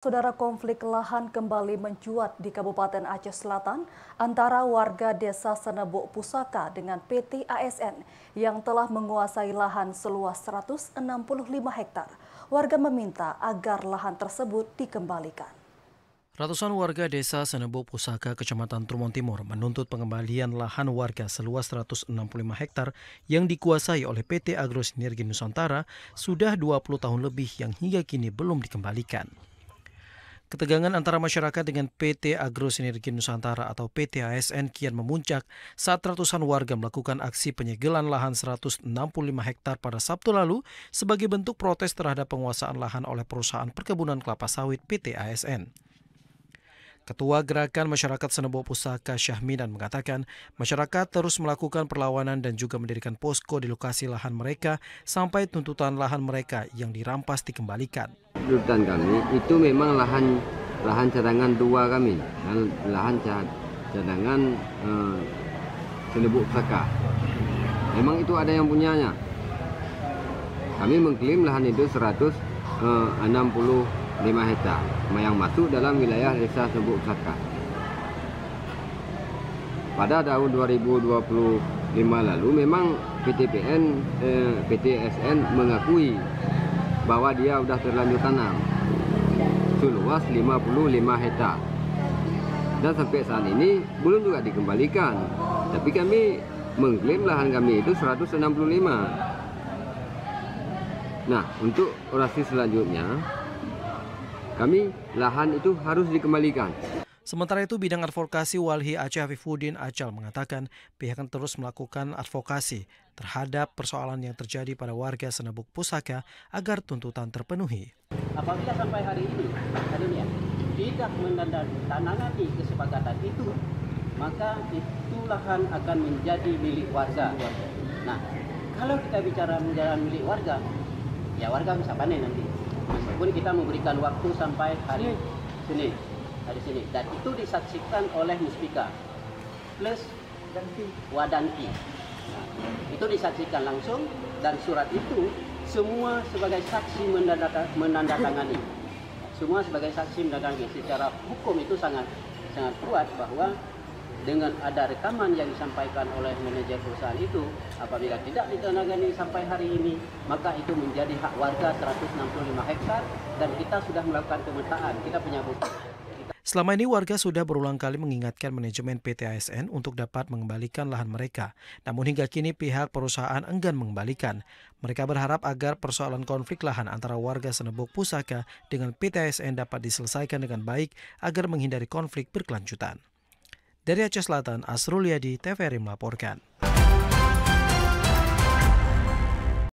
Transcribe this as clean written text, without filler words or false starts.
Saudara, konflik lahan kembali mencuat di Kabupaten Aceh Selatan antara warga desa Senebok Pusaka dengan PT ASN yang telah menguasai lahan seluas 165 hektar. Warga meminta agar lahan tersebut dikembalikan. Ratusan warga desa Senebok Pusaka, Kecamatan Trumon Timur menuntut pengembalian lahan warga seluas 165 hektar yang dikuasai oleh PT Agro Sinergi Nusantara sudah 20 tahun lebih yang hingga kini belum dikembalikan. Ketegangan antara masyarakat dengan PT Agro Sinergi Nusantara atau PT ASN kian memuncak saat ratusan warga melakukan aksi penyegelan lahan 165 hektar pada Sabtu lalu sebagai bentuk protes terhadap penguasaan lahan oleh perusahaan perkebunan kelapa sawit PT ASN. Ketua Gerakan Masyarakat Senebok Pusaka Syahminan mengatakan masyarakat terus melakukan perlawanan dan juga mendirikan posko di lokasi lahan mereka sampai tuntutan lahan mereka yang dirampas dikembalikan. Tuntutan kami itu memang lahan cadangan dua kami, lahan cadangan Senebok Pusaka. Memang itu ada yang punyanya. Kami mengklaim lahan itu 165 hektar yang masuk dalam wilayah desa Senebok Pusaka. Pada tahun 2025 lalu memang PT ASN mengakui bahwa dia sudah terlanjur tanam seluas 55 hektar. Dan sampai saat ini belum juga dikembalikan. Tapi kami mengklaim lahan kami itu 165. Nah, untuk orasi selanjutnya kami lahan itu harus dikembalikan. Sementara itu, bidang advokasi Walhi Aceh Afifuddin Acal mengatakan pihaknya terus melakukan advokasi terhadap persoalan yang terjadi pada warga Senebok Pusaka agar tuntutan terpenuhi. Apabila sampai hari ini tidak menandatangani kesepakatan itu, maka itu lahan akan menjadi milik warga. Nah, kalau kita bicara menjadi milik warga, ya warga bisa panen nanti. Meskipun kita memberikan waktu sampai hari Senin, dan itu disaksikan oleh Muspika plus Wadanti. Nah, itu disaksikan langsung dan surat itu semua sebagai saksi menandatangani. Semua sebagai saksi menandatangani. Secara hukum itu sangat kuat bahwa dengan ada rekaman yang disampaikan oleh manajer perusahaan itu, apabila tidak ditandatangani sampai hari ini, maka itu menjadi hak warga 165 hektar dan kita sudah melakukan pemetaan. Kita punya bukti. Selama ini warga sudah berulang kali mengingatkan manajemen PT ASN untuk dapat mengembalikan lahan mereka. Namun hingga kini pihak perusahaan enggan mengembalikan. Mereka berharap agar persoalan konflik lahan antara warga Senebok Pusaka dengan PT ASN dapat diselesaikan dengan baik agar menghindari konflik berkelanjutan. Dari Aceh Selatan, Asrul Yadi, TVRI melaporkan.